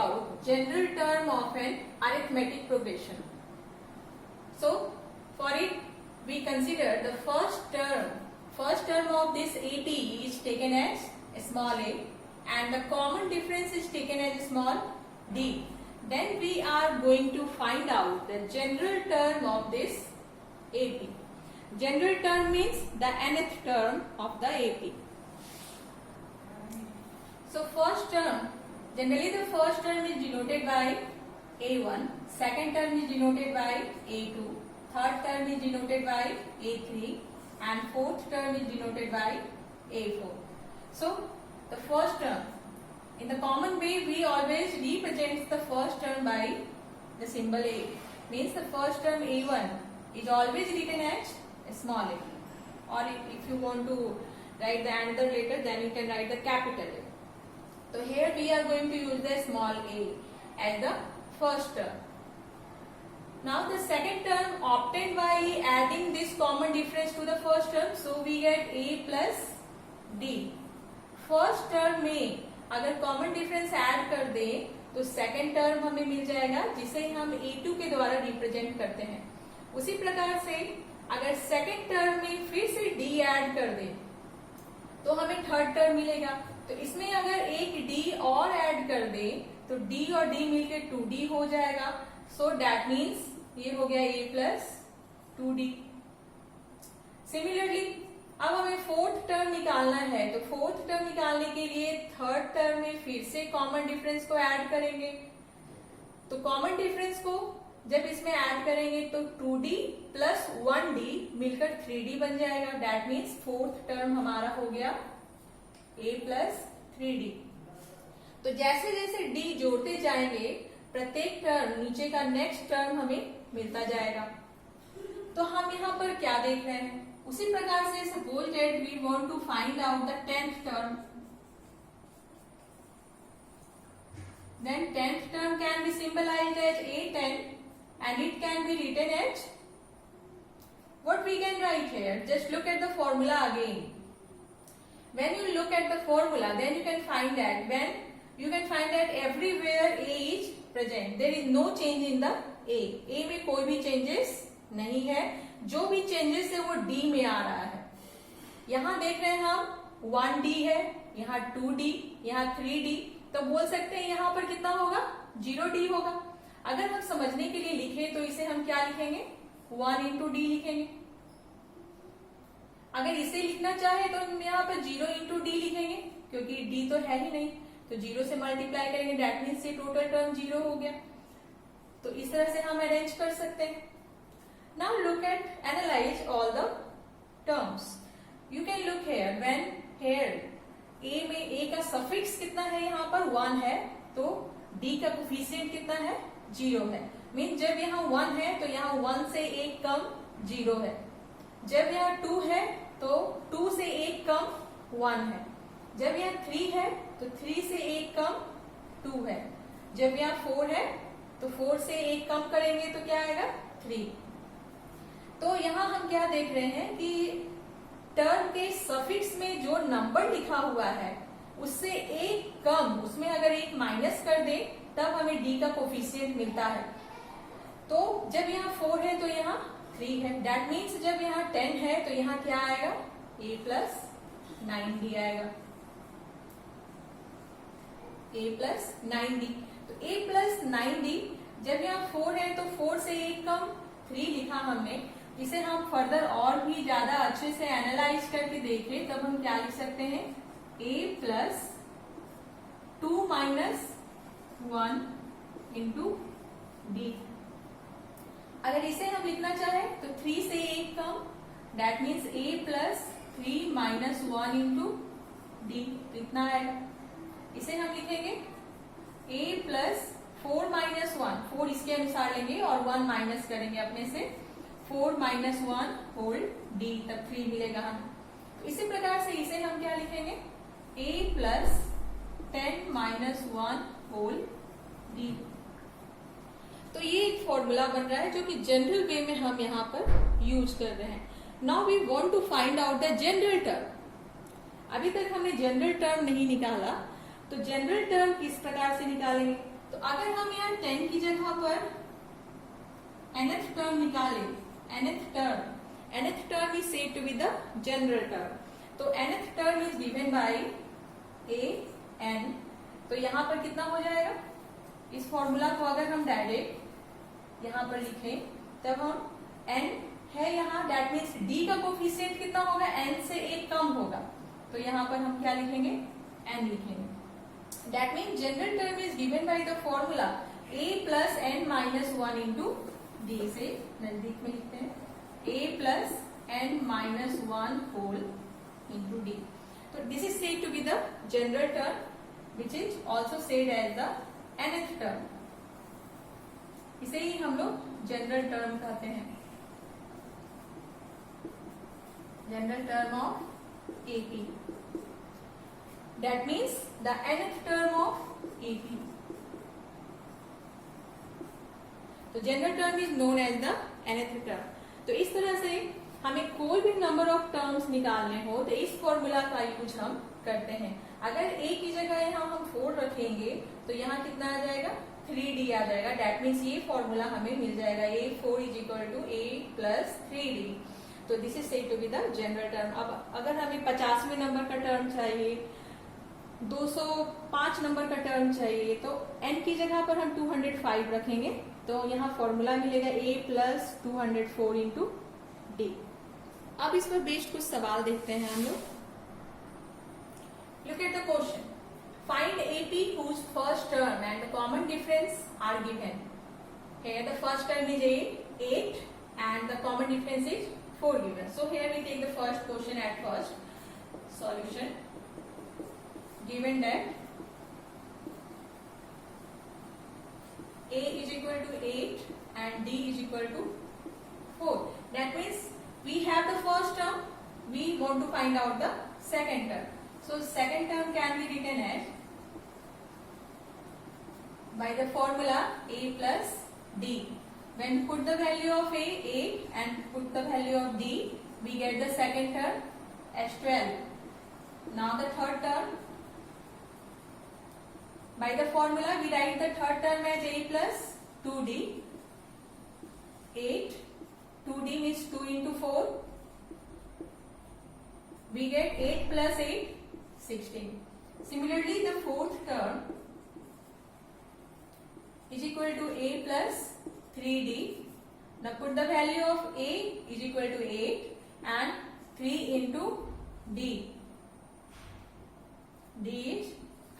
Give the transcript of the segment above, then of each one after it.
about general term of an arithmetic progression. So for it we consider the first term of this 80 is taken as small a and the common difference is taken as small d. Then we are going to find out the general term of this 80. General term means the nth term of the 80. So first term, generally the first term is denoted by A1, second term is denoted by A2, third term is denoted by A3 and fourth term is denoted by A4. So the first term, in the common way we always represent the first term by the symbol A. Means the first term A1 is always written as small a. Or if you want to write the another letter, then you can write the capital A. So here we are going to use the small a as the first term. Now the second term obtained by adding this common difference to the first term, so we get a plus d. First term में अगर common difference add कर दें तो second term हमें मिल जाएगा जिसे हम a2 के द्वारा रिप्रेजेंट करते हैं। उसी प्रकार से अगर सेकंड टर्म में फिर से d ऐड कर दें तो हमें थर्ड टर्म मिलेगा। तो इसमें अगर एक d और ऐड कर दें तो d और d मिलकर 2d हो जाएगा। सो दैट मीन्स ये हो गया a प्लस 2d। सिमिलरली अब हमें फोर्थ टर्म निकालना है तो फोर्थ टर्म निकालने के लिए थर्ड टर्म में फिर से कॉमन डिफरेंस को ऐड करेंगे। तो कॉमन डिफरेंस को जब इसमें ऐड करेंगे तो 2d प्लस 1d मिलकर 3d बन जाएगा। दैट मीन्स फोर्थ टर्म हमारा हो गया a प्लस 3d। तो जैसे जैसे d जोड़ते जाएंगे प्रत्येक टर्म नीचे का नेक्स्ट टर्म हमें मिलता जाएगा। तो हम यहाँ पर क्या देख रहे हैं, उसी प्रकार से suppose that we want to find out the 10th term, then 10th term can be symbolized as a10 and it can be written as what we can write here. Just look at the formula again. When you look at the formula, then you can find that everywhere a is present. There is no change in the a में कोई भी changes नहीं है, जो भी changes है वो d में आ रहा है। यहाँ देख रहे हैं हम 1d है, यहाँ 2d, यहाँ 3d, तो बोल सकते हैं यहाँ पर कितना होगा 0d होगा। अगर हम समझने के लिए लिखें तो इसे हम क्या लिखेंगे 1 इंटू डी लिखेंगे। अगर इसे लिखना चाहे तो हम यहाँ पर 0 इंटू डी लिखेंगे क्योंकि d तो है ही नहीं, तो 0 से मल्टीप्लाई करेंगे दैट मीन्स ये टोटल टर्म 0 हो गया। तो इस तरह से हम अरेंज कर सकते हैं। Now look at analyze all the terms. You can look here when here a में a का सफिक्स कितना है, यहाँ पर 1 है तो d का कोफिशिएंट कितना है 0 है। मीन जब यहाँ 1 है तो यहाँ 1 से 1 कम 0 है। जब यहाँ 2 है तो 2 से 1 कम 1 है। जब यहाँ 3 है तो 3 से 1 कम 2 है। जब यहाँ 4 है तो 4 से 1 कम करेंगे तो क्या आएगा 3। तो यहाँ हम क्या देख रहे हैं कि टर्म के सफिक्स में जो नंबर लिखा हुआ है उससे एक कम, उसमें अगर एक माइनस कर दे तब हमें d का कोफिशिएंट मिलता है। तो जब यहाँ 4 है तो यहाँ 3 है। दैट मीन्स जब यहाँ 10 है तो यहाँ क्या आएगा a प्लस 9d आएगा, a प्लस 9d। तो a प्लस 9d जब यहाँ 4 है तो 4 से एक कम 3 लिखा हमने। इसे हम फर्दर और भी ज्यादा अच्छे से एनालाइज करके देखें तब हम क्या लिख सकते हैं a plus 2 minus 1 into D. अगर इसे हम लिखना चाहें तो 3 से 1 कम that means a plus 3 minus 1 into D, तो इतना आएगा। इसे हम लिखेंगे a प्लस 4 माइनस 1, 4 इसके अनुसार लेंगे और 1 माइनस करेंगे अपने से, 4 माइनस 1 होल d, तब 3 मिलेगा हमें। तो इसी प्रकार से इसे हम क्या लिखेंगे a plus 10 minus 1 whole d। तो ये एक फॉर्मूला बन रहा है जो कि जनरल वे में हम यहाँ पर यूज कर रहे हैं। Now we want to find out the general term. अभी तक हमने जनरल टर्म नहीं निकाला, तो जनरल टर्म किस प्रकार से निकालेंगे। तो अगर हम यहाँ 10 की जगह पर nth टर्म निकालें, nth term is said to be the general term. तो nth term is given by a n. तो यहाँ पर कितना हो जाएगा? इस फॉर्मूला को अगर हम डायरेक्ट यहाँ पर लिखें तब हम n है यहाँ, दैट मीन्स d का कोफिशिएंट कितना होगा? n से एक कम होगा, तो यहाँ पर हम क्या लिखेंगे? n लिखेंगे. That means general term is given by the formula a plus n minus 1 into D. से नजदीक में लिखते हैं a plus n minus 1 whole into D. तो this is said to be the general term which is also said as the nth term. इसे ही हम लोग जनरल टर्म कहते हैं, general term of AP. That means the nth term of AP. तो general term is known as the nth term. तो इस तरह से हमें कोई भी नंबर ऑफ टर्म्स निकालने हो तो इस फॉर्मूला का यूज हम करते हैं. अगर a की जगह यहाँ हम 4 रखेंगे तो यहाँ कितना आ जाएगा? 3d आ जाएगा. दैट मीन्स ये फॉर्मूला हमें मिल जाएगा a4 is equal to a plus 3d. तो this is said to be the general term. अब अगर हमें 50वें नंबर का टर्म चाहिए, 205 नंबर का टर्म चाहिए, तो n की जगह पर हम 205 रखेंगे तो यहाँ फॉर्मूला मिलेगा a प्लस 204 इंटू डी. अब इस पर बेस्ड कुछ सवाल देखते हैं हम लोग. Look at the question. Find AP whose first term and the common difference are given. Here the first term is 8 and the common difference is 4 given. So here we take the first question at first. Solution. Given that a is equal to 8 and d is equal to 4. That means we have the first term, we want to find out the second term. So second term can be written as by the formula a plus d. When put the value of a 8 and put the value of d, we get the second term as 12. Now the third term, by the formula we write the third term as a plus 2d. 8, 2d means 2 into 4. We get 8 plus 8, 16. Similarly, the fourth term is equal to a plus 3d. Now put the value of a is equal to 8 and 3 into d. D is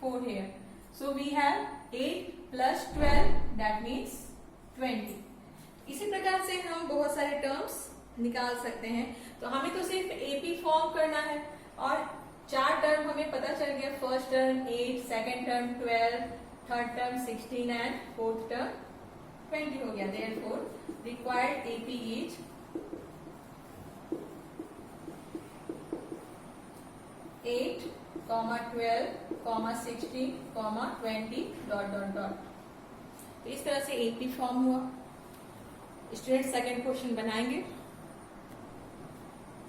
4 here. So we have 8 plus 12, that means 20. इसी प्रकार से हम बहुत सारे terms निकाल सकते हैं. तो हमें तो सिर्फ AP फॉर्म करना है और 4 टर्म हमें पता चल गया. First term 8, second term 12, third term 16 and fourth term 20 हो गया. Therefore, required AP is 8, 12, 16, 20 ... तो इस तरह से AP फॉर्म हुआ. स्टूडेंट सेकेंड क्वेश्चन बनाएंगे.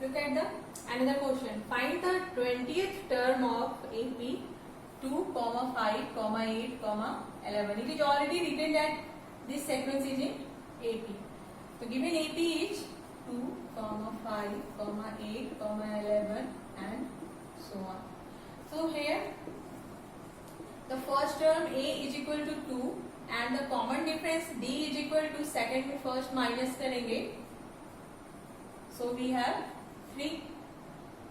Look at the another question. Find the 20th term of AP 2, 5, 8, 11. It is already written that this sequence is in AP. So given AP is 2, 5, 8, 11 and so on. So here the first term A is equal to 2 and the common difference D is equal to second में first minus करेंगे. So we have 3.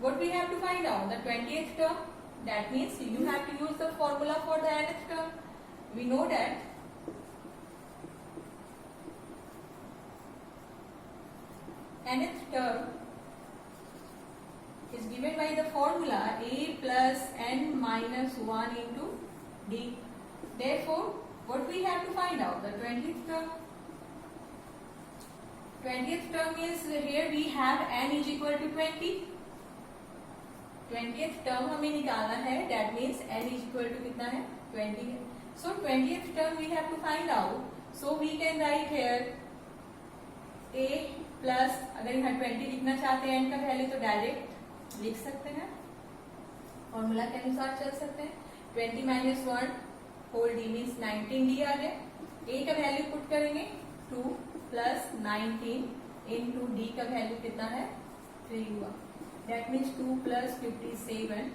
What we have to find out? The 20th term. That means you have to use the formula for the nth term. We know that nth term is given by the formula a plus n minus 1 into d. Therefore, what we have to find out? The 20th term. 20th term is here we have n is equal to 20. 20th term हमें निकालना है. That means n is equal to कितना है? 20 है. So 20th term we have to find out. So we can write here a plus, अगर यहाँ 20 लिखना चाहते हैं n का वैल्यू तो डायरेक्ट लिख सकते हैं, फॉर्मूला के अनुसार चल सकते हैं. 20 minus 1 whole D means 19 D आ गया। ए का वैल्यू पुट करेंगे 2 प्लस 19 इंटू डी का वैल्यू कितना है 3 हुआ। That means 2 plus 57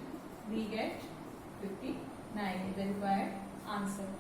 we get 59 is the required answer.